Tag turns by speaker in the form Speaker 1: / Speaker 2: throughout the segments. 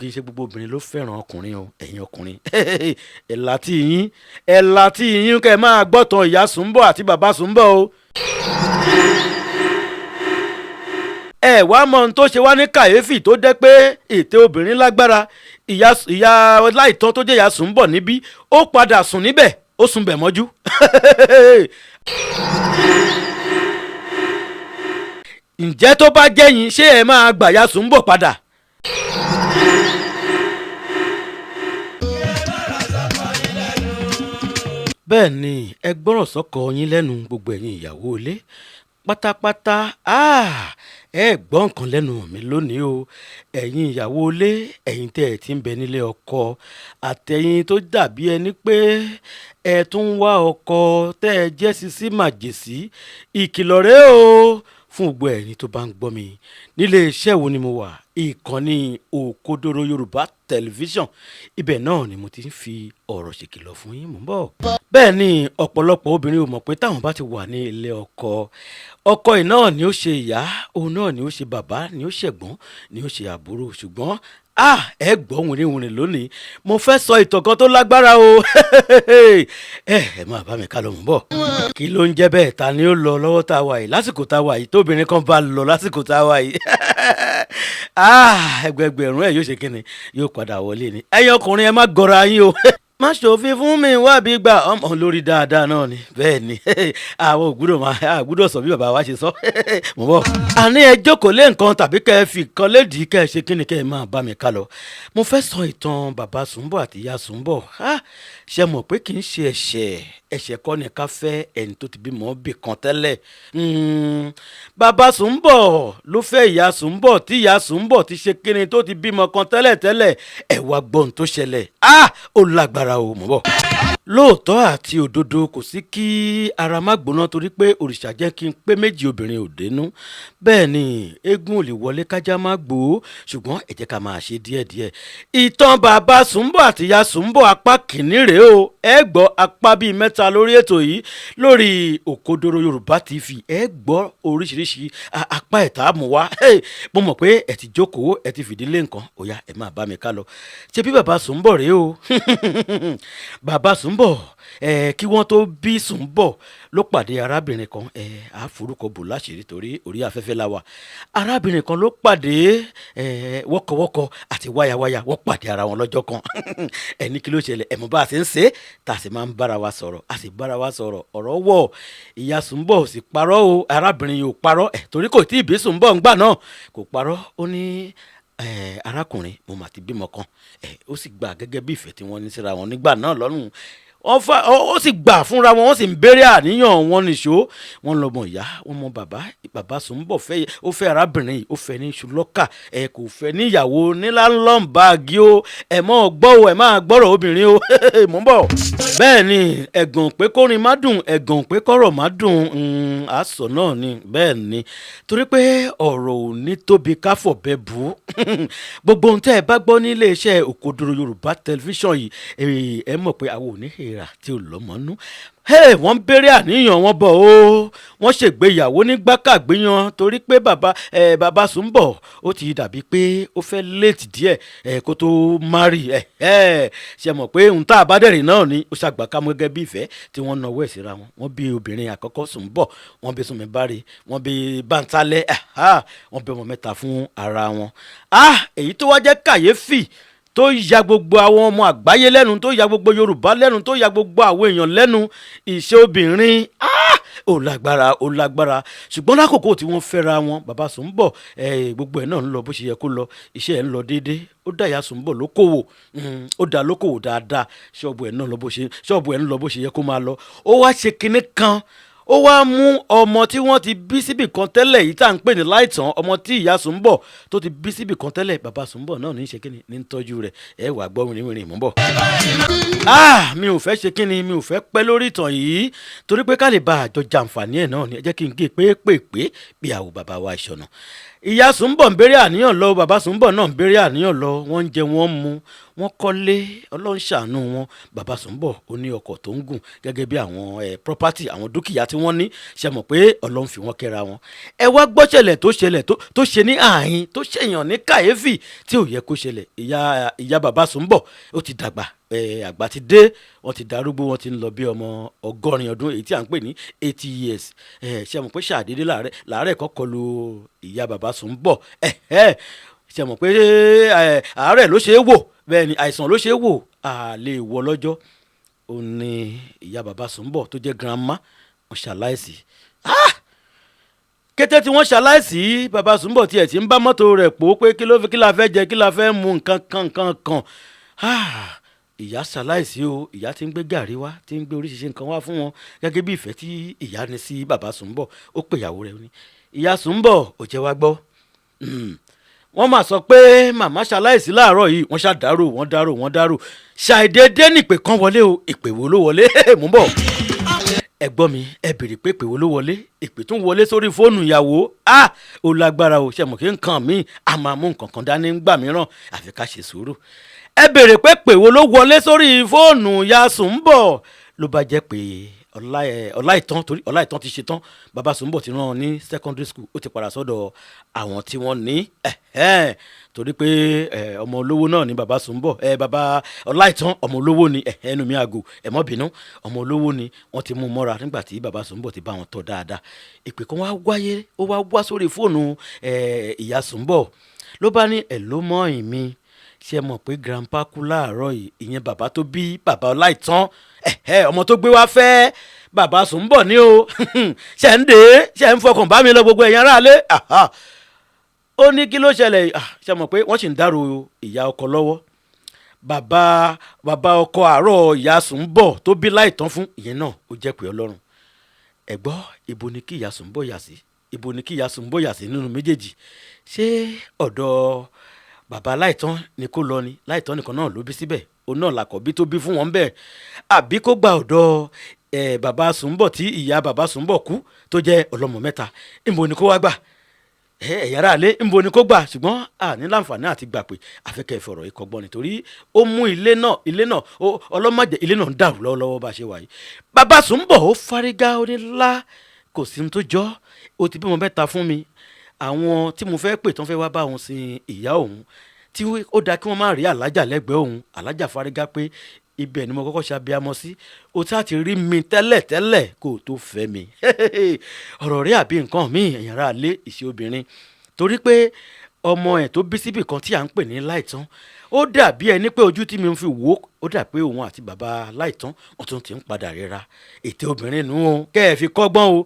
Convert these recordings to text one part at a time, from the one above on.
Speaker 1: kì í ṣe gbogbo obìnrin ló fẹ́ràn ọkùnrin o, ẹ̀yin ọkùnrin ẹ̀là tí yín kẹ́ ẹ máa gbọ́tàn ìyá Sùnbọ̀ àti bàbá Sùnbọ̀ o. ẹ wá mọ ohun tó ṣe wá ní kàyéfì tó jẹ́ pé ètè obìnrin lágbára. ìyá láìtọ́ tó jẹ́ ìyá Sùnbọ̀ níbí ó padà sùn níbẹ̀ ó sùn bẹ̀ mọ́jú. ǹjẹ́ tó bá jẹ́ yín ṣé ẹ máa gbà ìyá Sùnbọ̀ padà? bẹ́ẹ̀ ni ẹ gbọ́rọ̀ sọ́kọ yín lẹ́nu gbogbo ẹ̀yin ìyàwó ilé pátápátá. ẹ gbọ́ nǹkan lẹ́nu mi lónìí o, ẹ̀yin ìyàwó ilé, ẹ̀yin tẹ́ ẹ ti ń bẹ nílé ọkọ àtẹ̀yin tó dàbí ẹni pé ẹ tún ń wá ọkọ tẹ́ ẹ jẹ́ sisi màjèsí. ìkìlọ̀ rèé o fún gbogbo ẹ̀yin tó bá ń gbọ́ mi. nílé iṣẹ́ wo ni mo wà? ìkànnì Òkodoro Yorùbá tẹlifíṣàn, ibẹ̀ náà ni mo ti ń fi ọ̀rọ̀ ṣèkìlọ̀ fún yín. mò ń bọ̀. bẹ́ẹ̀ ni ọ̀pọ̀lọpọ̀ obìnrin ò mọ̀ pé táwọn bá ti wà ní ilé ọkọ yìí náà ni ó ṣe ìyá, òun náà ni ó ṣe bàbá, ni ó ṣẹ̀gbọ́n, ni ó ṣe àbúrò. ṣùgbọ́n ẹ gbọ́ wìnrìnwìnrìn lónìí, mo fẹ́ sọ ìtàn kan tó lágbára o. ẹ máa bá mi ká lọ, mò ń bọ̀. kí ló ń jẹ́ bẹ́ẹ̀? ta ni ó lọ lọ́wọ́ tá a wà yìí, lásìkò tá a wà yìí, tóbìnrin kan bá lọ lásìkò tá a wà yìí. ẹgbẹgbẹ̀rún ẹ̀ yóò ṣe kíni, yóò padà wọlé ni. ẹ̀yin ọkùnrin ẹ má gọra yín o. má ṣòfin fún mi wá bí gbà ọmọ lórí dáadáa náà ni. bẹ́ẹ̀ ni àwọn ògbúdọ̀ sọ bí bàbá wa ṣe sọ. mo bọ̀. àní ẹ jókòó lé nǹkan tàbí kẹ́ ẹ fi kan lédìí kẹ́ ẹ ṣe kíni kẹ́ ẹ máa bá mi ká lọ. mo fẹ́ sọ ìtàn bàbá Sùnbọ̀ àti ìyá Sùnbọ̀. ṣe mọ̀ pé kì í ṣe ẹ̀ṣẹ̀ kọ́ ni ká fẹ́ ẹni tó ti bímọ bì kan tẹ́lẹ̀. bàbá Sùnbọ̀ ló fẹ́ ìyá Sùnbọ̀ tí ìyá Sùnbọ̀ ti ṣe kíni tó ti bímọ kan tẹ́lẹ̀. ẹ wá gbọ́n tó ṣẹlẹ̀. ó lágbára o, mọ̀ bọ̀. lóòótọ́ àti òdodo kò sí kí ara má gbóná torí pé òrìṣà jẹ́ kí n pé méjì obìnrin ò dénú. bẹ́ẹ̀ ni eégún ò lè wọlé kájá má gbòó, ṣùgbọ́n ẹ jẹ́ ká máa ṣe díẹ̀díẹ̀. ìtàn bàbá Sùnbọ̀ àti ìyá Sùnbọ̀ apá kìíní rèé o. ẹ gbọ́ apá bíi mẹ́ta lórí ètò yìí lórí Òkodoro Yorùbá TV. ẹ gbọ́ oríṣiríṣi apá ẹ̀ta mú wá. mo mọ̀ pé ẹ ti jókòó, ẹ ti fìdílé nǹkan, ó yá ẹ máa bá mi ká lọ. ṣé bí bàbá Sùnbọ̀ rèé o. bàbá Sùnbọ̀ kí wọ́n tó bí Sùnbọ̀ ló pàdé arábìnrin kan. àforúkọ bò láṣìírí torí orí afẹ́fẹ́ la wà. arábìnrin kan ló pàdé wọ́kọ̀wọ́kọ̀ àti wáyàwáyà, wọ́n pàdé ara wọn lọ́jọ́ kan. ẹni kí ló ṣẹlẹ̀? ẹ̀mọ́ bá a ṣe ń ṣe tá a sì máa ń bára wa sọ̀rọ̀, ọ̀rọ̀ wọ̀. ìyá Sùnbọ̀ ò sì parọ́ o, arábìnrin yìí ò parọ́ torí kò tí ì bí Sùnbọ̀ ńgbà náà, kò parọ́. ó ní arákùnrin mo mà ti bímọ kan. ó sì gbà gẹ́gẹ́ bí ìfẹ́ tí wọ́n ní síra wọn nígbà náà lọ́rùn. ó sì gbà fúnra wọn, wọ́n sì ń béèrè àníyàn wọn nìṣó. wọ́n lọ mọ ìyá, wọ́n mọ bàbá Sùnbọ̀ ó fẹ́ arábìnrin yìí, ó fẹ́ ní ṣùlọ́kà, kò fẹ́ níyàwó níláńlọ́n báàgì o. ẹ mọ́ gbọ́ o, ẹ máa gbọ́rọ̀ obìnrin o. mò ń bọ̀. bẹ́ẹ̀ ni ẹ̀gàn pé kórin má dùn, ẹ̀gàn pé kọ́rọ̀ má dùn, àsọ náà ni. bẹ́ẹ̀ ni torí pé ọ̀rọ̀ ò ní tóbi káfọ̀ bẹ́ẹ̀ bù. gbogbo ohun tẹ́ ẹ bá gbọ́ nílé iṣẹ́ Òkodoro Yorùbá tẹlifíṣàn yìí, ẹ mọ̀ pé àwọn ò ní hèrà tí ò lọ́mọ́nú. wọ́n béèrè àníyàn wọn bọ̀ o. wọ́n ṣègbéyàwó ní gbákàgbéyan torí pé bàbá Sùnbọ̀ ó ti dàbí pé ó fẹ́ léètì díẹ̀ kó tó márì. ṣe mọ̀ pé ohun tá a bá dẹ̀rìn náà ni ó ṣàgbàkámọ́ gẹ́gẹ́ bí ìfẹ́ tí wọ́n náwó ẹ̀ síra wọn. wọ́n bí obìnrin àkọ́kọ́ Sùnbọ̀, wọ́n bí Sùnmíbárì, wọ́n bí Bántálẹ́, wọ́n bí ọmọ mẹ́ta fún ara wọn. èyí tó wá jẹ́ kàyéfì tó ya gbogbo àwọn ọmọ àgbáyé lẹ́nu, tó ya gbogbo Yorùbá lẹ́nu, tó ya gbogbo àwọn èèyàn lẹ́nu, ìṣe obìnrin ó lágbára. ṣùgbọ́n lákòókò tí wọ́n fẹ́ra wọn, bàbá Sùnbọ̀ gbogbo ẹ̀ náà ń lọ bó ṣe yẹ kó lọ, iṣẹ́ ẹ̀ ń lọ déédéé. ó dá ìyá Sùnbọ̀ lókòwò, ó dá lókòwò dáadáa. ṣọ́ọ̀bù ẹ̀ ń lọ bó ṣe yẹ kó máa lọ. ó wá ṣe kinní kan, ó wá mú ọmọ tí wọ́n ti bí síbì kan tẹ́lẹ̀ yìí tá à ń pè ní láìtàn, ọmọ tí ìyá Sùnbọ̀ tó ti bí síbì kan tẹ́lẹ̀, bàbá Sùnbọ̀ náà ní í ṣe kíni, ní ń tọ́jú rẹ̀. ẹ wàá gbọ́ wìrìwìrì, mò ń bọ̀. mi ò fẹ́ ṣe kíni, mi ò fẹ́ pẹ́ lórí ìtàn yìí torí pé ká lè bá àjọ jàǹfààní ẹ̀ náà ni. ẹ jẹ́ kí n gé pépèpé bí àwọ̀ bàbá wa ìṣọ̀nà. ìyá Sùnbọ̀ ń béèrè àníyàn lọ, bàbá Sùnbọ̀ náà ń béèrè àníyàn lọ, wọ́n ń jẹ wọ́n ń mu, wọ́n kọ́lé, ọlọ́run ṣàánú wọn. Bàbá Sùnbọ̀ ó ní ọkọ̀ tó ń gùn gẹ́gẹ́ bí àwọn property, àwọn dúkìá tí wọ́n ní, ṣe mọ̀ pé ọlọ́run fi wọ́n kẹ́ra wọn. Ẹ wá gbọ́ ṣẹlẹ̀ tó ṣe ní ààyìn, tó ṣèyàn ní kàyéfì tí ò yẹ kó ṣẹlẹ̀. Ìyá bàbá Sùnbọ̀ ó ti dàgbà, àgbà ti dé, wọ́n ti darúgbó, wọ́n ti ń lọ bí ọmọ 100 ọdún, èyí tí à ń pè ní 80 years. Ṣe mọ̀ pé ṣàdédé làárẹ̀ kọ́kọ́ lu ìyá bàbá Sùnbọ̀. Ṣe mọ̀ pé àárẹ̀ ló ṣe é wò, bẹ́ẹ̀ ni àìsàn ló ṣe é wò, a lè wọ lọ́jọ́. Ó ní ìyá bàbá Sùnbọ̀ tó jẹ́ grandma wọ́n ṣaláìsí. Kété tí wọ́n ṣaláìsí, bàbá Sùnbọ̀ tiẹ̀ ti ń bá mọ́tò rẹ̀ pò pé kí la fẹ́ jẹ, kí la fẹ́ mu, nǹkan kan. Ìyá ṣaláìsí o, ìyá ti ń gbé gàrí wá, ti ń gbé oríṣiríṣi nǹkan wá fún wọn gẹ́gẹ́ bí ìfẹ́ tí ìyá ní sí bàbá Sùnbọ̀. Ó pè ìyàwó rẹ̀ ní, ìyá Sùnbọ̀ ò jẹ́ wá gbọ́. Wọ́n máa sọ pé màmá ṣaláìsí láàárọ̀ yìí, wọ́n dárò ṣàìdédé nípè kan wọlé o. Ìpè wo ló wọlé? Mú bọ̀. Ẹ gbọ́ mi, ẹ béèrè pé ìpè wo ló wọlé? Ìpè tún wọlé sórí fóònù ìyàwó. Ó lágbára o, ṣe mọ̀ kí nǹkan míì a máa mú nǹkan kan dání ńgbà mìíràn, àfi ká ṣe sùúrù. Ẹ béèrè pé ìpè wo ló wọlé sórí fóònù ìyá Sùnbọ̀? Ló bá jẹ́ pé Ọláìtàn, torí Ọláìtàn ti ṣe tán, bàbá Sùnbọ̀ ti rán ní secondary school, ó ti padà sọ́dọ̀ àwọn tí wọ́n ní. Torí pé ọmọ olówó náà ni bàbá Sùnbọ̀, bàbá Ọláìtàn ọmọ olówó ni, ẹnu mi àgò, ẹ má bínú, ọmọ olówó ni, wọ́n ti mú mọ́ra nígbà tí bàbá Sùnbọ̀ ti bá wọn tọ́ dáadáa. Ìpè kan wá wá sórí fóònù ìyá Sùnbọ̀. Ló bá ní, ẹ̀ ló mọ́ ìmí, ṣe mọ̀ pé grandpa kú láàárọ̀ yìí, ìyẹn bàbá tó bí bàbá Ọláìtàn, ọmọ tó gbé wá fẹ́ bàbá Sùnbọ̀ ní o. Ṣe ń fọkàn bá mi lọ gbogbo ẹ̀yàn aráalé. Ó ní kí ló ṣẹlẹ̀? Ṣe mọ̀ pé wọ́n sì ń dárò ìyá ọkọ lọ́wọ́. Bàbá ọkọ àárọ̀ ìyá Sùnbọ̀ tó bí Láìtàn fún, ìyẹn náà ó jẹ́ pé Ọlọ́run. Ẹ gbọ́, ibo ni kí ìyá Sùnbọ̀ yà sí? Ibo ni kí ìyá Sùnbọ̀ yà sí nínú méjèèjì? Ṣé ọ̀dọ̀ bàbá Láìtàn ni kó lọ ni? Láìtàn nìkan náà ló bí síbẹ̀, òun náà làkọ̀bí tó bí fún wọn bẹ́ẹ̀. Àbí kó gba ọ̀dọ̀ bàbá Sùnbọ̀ tí ìyá bàbá Sùnbọ̀ kú, tó jẹ́ ọlọ́mọ mẹ́ta. Níbo ni kó wá gbà? Ẹ̀yà ara lé, níbo ni kó gbà? Ṣùgbọ́n ní láǹfààní àti gbà pé afẹ́kẹ́ ìfọ̀rọ̀ ìkọgbọ́n nítorí ó mú ilé náà ọlọ́mọdé ilé náà ń dàrú lọ́wọ́lọ́wọ́ bá ṣe wà yìí. Bàbá Sùnbọ̀ ó fárígá, ó ní lá, kò sí ohun tó jọ, ó ti bímọ mẹ́ta fún mi. Àwọn tí mo fẹ́ pè tán fẹ́ wá bá òun sin ìyá òun, tí ó dáa kí wọ́n má rí alájà lẹ́gbẹ̀ẹ́ òun. Alájà fárígá pé ibẹ̀ ni mo kọ́kọ́ ṣàbíamọ sí, o tí a ti rí mi tẹ́lẹ̀ kó o tó fẹ́ mi. Ọ̀rọ̀ rẹ̀ àbí nǹkan míì, ẹ̀yàn ara lé ìṣe obìnrin. Torí pé ọmọ ẹ̀ tó bí síbì kan tí à ń pè ní Láìtàn, ó dàbí ẹni pé ojú tí mi fi wò ó dà pé òun àti bàbá Láìtàn wọ́n tún ti ń padà ríra. Ètè obìnrin nù ó, kẹ́ ẹ fi kọ́gbọ́n o.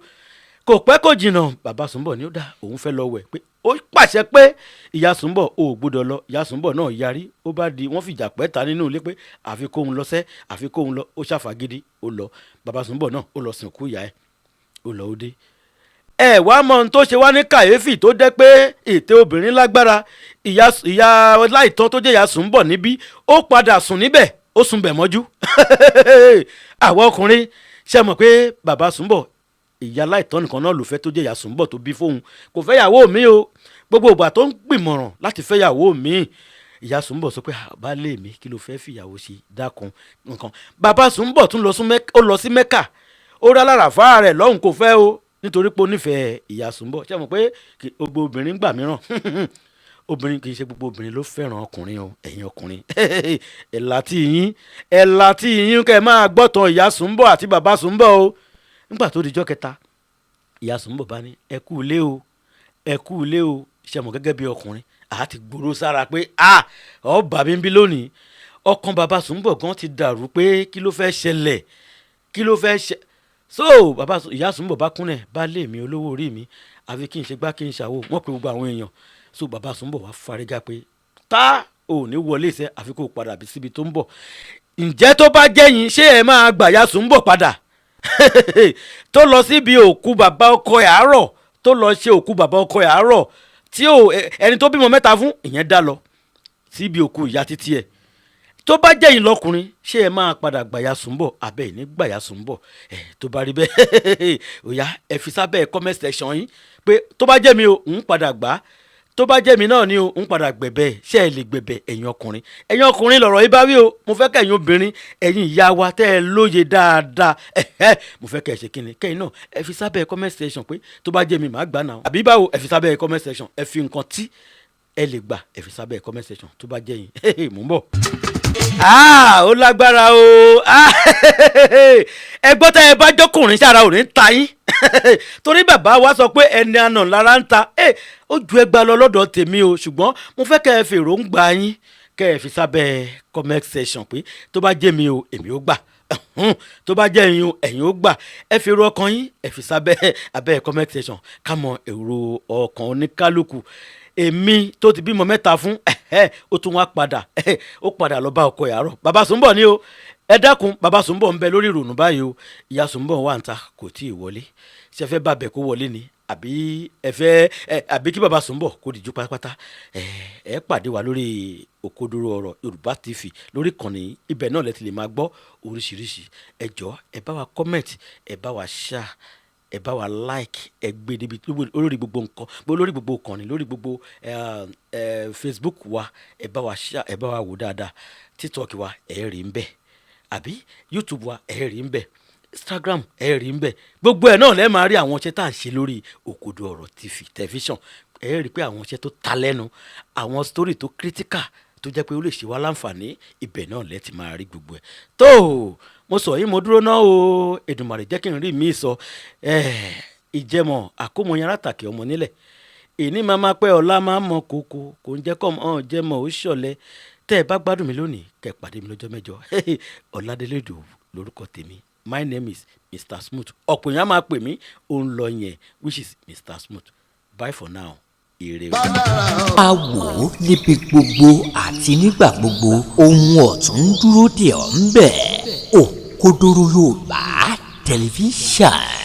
Speaker 1: Kò pẹ́ kò jìnnà, bàbá Sùnbọ̀ ní ó dà, òun fẹ́ lọ wẹ̀, pé ó pàṣẹ pé ìyá Sùnbọ̀ ò gbọ́dọ̀ lọ. Ìyá Sùnbọ̀ náà yarí, ó bá di wọ́n fìjà pẹ́ta nínú ilé pé àfi kóhun lọ sẹ́, àfi kóhun lọ. Ó ṣàfagídí, ó lọ. Bàbá Sùnbọ̀ náà ó lọ sìnkú ìyá ẹ̀, ó lọ ó dé. Wá mọ ohun tó ṣe wá ní kàyéfì tó jẹ́ pé ètè obìnrin lágbára. Ìyá Láìtàn tó jẹ́ ìyá Sùnbọ̀ níbí, ó padà sùn níbẹ̀, ó sùn bẹ̀ mọ́jú. Àwọn ọkùnrin ṣe mọ̀ pé bàbá Sùnbọ̀, ìyá Láìtàn nìkan náà ló fẹ́ tó jẹ́ ìyá Sùnbọ̀ tó bí fóun, kò fẹ́ yàwó mi o. Gbogbo ìgbà tó ń gbìmọ̀ràn láti fẹ́ yàwó mi, ìyá Sùnbọ̀ sọ pé baálé mi kí ló fẹ́ fìyàwó ṣe, dákun nǹkan. Bàbá Sùnbọ̀ tún lọ sí Mẹ́kà, ó rá lára fáà rẹ̀ lọ́hùn kò fẹ́ o, nítorí pé ó nífẹ̀ẹ́ ìyá Sùnbọ̀. Ṣé mọ̀ pé gbogbo obìnrin gbà mìíràn obìnrin kì í ṣe gbogbo obìnrin ló fẹ́ràn ọkùnrin o. Ẹ̀yin ọkùnrin ẹ̀là tí yín kẹ́ ẹ máa gbọ́tàn ìyá Sùnbọ̀ àti bàbá Sùnbọ̀ o. Nígbà tó dijọ́ kẹta, ìyá Sùnbọ̀ bá ní ẹ kú ilé o. Ṣé mọ̀ gẹ́gẹ́ bí ọkùnrin àti gbòòrò sára pé ọba mi ń bí lónìí. Ọkàn bàbá Sùnbọ̀ gan ti dàrú pé kí ló fẹ́ ṣẹlẹ̀. So ìyá Sùnbọ̀ bá kúnlẹ̀, baálé mi, olówó orí mi, àfi kí n ṣe gbá kí n ṣàwò, wọ́n pe gbogbo àwọn èèyàn. So bàbá Sùnbọ̀ wá fárígá pé ò ní wọlé iṣẹ́ àfi kó padà bí síbi tó ń bọ̀. Ǹjẹ́ tó bá jẹ́yìn, ṣé ẹ máa gbà ìyá Sùnbọ̀ padà? Tó lọ síbi òkú bàbá ọkọ ẹ̀ àárọ̀, tó lọ ṣe òkú bàbá ọkọ ẹ̀ àárọ̀, tí ẹni tó bímọ mẹ́ta fún, ìyẹn dá lọ síbi òkú ìyá títí ẹ̀. Tó bá jẹ́yìn lọ́kùnrin, ṣé ẹ máa padà gbàyà Sùnbọ̀? Àbẹ́ ẹ̀ ní gbàyà Sùnbọ̀. Tó bá rí bẹ́ẹ̀, ó yá ẹ fi sábẹ́ comment section yín pé tó bá jẹ́ mi o, ń padà gbà. tó bá jẹ́ mi náà ni o ń padà gbẹ̀bẹ̀ ṣé ẹ lè gbẹ̀bẹ̀ ẹ̀yin ọkùnrin lọ̀rọ̀ yìí bá wí o mo fẹ́ kẹ́yin obìnrin ẹ̀yin ìyá wa tẹ́ ẹ lóye dáadáa mo fẹ́ kẹ́ ẹ ṣe kíni kẹ́yin náà ẹ fi sábẹ́ comment section pé tó bá jẹ́ mi màá gbà náà àbí báwo ẹ fi sábẹ́ comment section ẹ fi nǹkan tí ẹ lè gbà ẹ fi sábẹ́ comment section tó bá jẹ́ yín mò ń bọ̀. Ó lágbára o ẹ gbọ́ tá ẹ bá jọkùnrin sára ò ní ta yín torí bàbá wa sọ pé ẹni àná lára ń ta ó ju ẹgbàá lọ lọ́dọ̀ tèmi o ṣùgbọ́n mo fẹ́ kẹ́ ẹ fi èròǹgbà yín kẹ́ ẹ fi sábẹ́ comment section pé tó bá jẹ́ mi o èmi ó gbà tó bá jẹ́ ẹ̀yin o ẹ̀yin ó gbà ẹ fi èrò ọkàn yín ẹ fi sábẹ́ abẹ́ comment section ká mọ èrò ọkàn oníkálukú èmi tó ti bímọ mẹ́ta fún ó tún wá padà ó padà lọ bá ọkọ ẹ̀ àárọ̀ bàbá Sùnbọ̀ ni o ẹ dákun bàbá Sùnbọ̀ ń bẹ lórí ìrònú báyìí o ìyá Sùnbọ̀ wà ń ta kò tí ì wọlé ṣe fẹ́ bá bẹ̀ kó wọlé ni àbí ẹ fẹ́ àbí kí bàbá Sùnbọ̀ kó dìjú pátápátá ẹ pàdé wa lórí Òkodoro Ọ̀rọ̀ Yorùbá TV lórí ìkànnì ibẹ̀ náà lẹ ti lè máa gbọ́ oríṣiríṣi ẹ jọ̀ọ́ ẹ bá wa comment ẹ bá wa share ẹ bá wa like ẹ gbé débi lórí gbogbo nǹkan lórí gbogbo ìkànnì lórí gbogbo Facebook wa ẹ bá wa share ẹ bá wa wò dáadáa TikTok wa ẹ rí ń bẹ àbí YouTube wa ẹ rí ń bẹ Instagram ẹ rí ń bẹ gbogbo ẹ náà lẹ máa rí àwọn iṣẹ́ tá à ń ṣe lórí Òkodoro Ọ̀rọ̀ TV tẹlifíṣàn ẹ rí pé àwọn iṣẹ́ tó ta lẹ́nu àwọn story tó critical tó jẹ́ pé ó lè ṣe wá láǹfààní ibẹ̀ náà lẹ ti máa rí gbogbo ẹ̀ tó mo sọ yìí mo dúró náà o Èdùmàrè jẹ́ kí n rí mi sọ ìjẹmọ̀ àkómọyàn látàkì ọmọ nílẹ̀ ìní máa máa pẹ́ ọ̀la máa mọ kókó kò ń jẹ́ kọ́ ọ̀hún jẹmọ̀ ó ṣọ̀lẹ̀ tẹ́ ẹ bá gbádùn mi lónìí kẹ́ ẹ pàdé mi lọ́jọ́ mẹ́jọ Ọládélé Ìdòwú lórúkọ tèmi my name is Mr. Smooth ọ̀pọ̀ èèyàn máa pè mí òun lọ yẹn which is Mr. Smooth bye for now.
Speaker 2: a wò ó níbi gbogbo àti nígbà gbogbo ohun ọ̀tún dúró dè ọ́ ń bẹ̀ Òkodoro Yorùbá tẹlifíṣàn.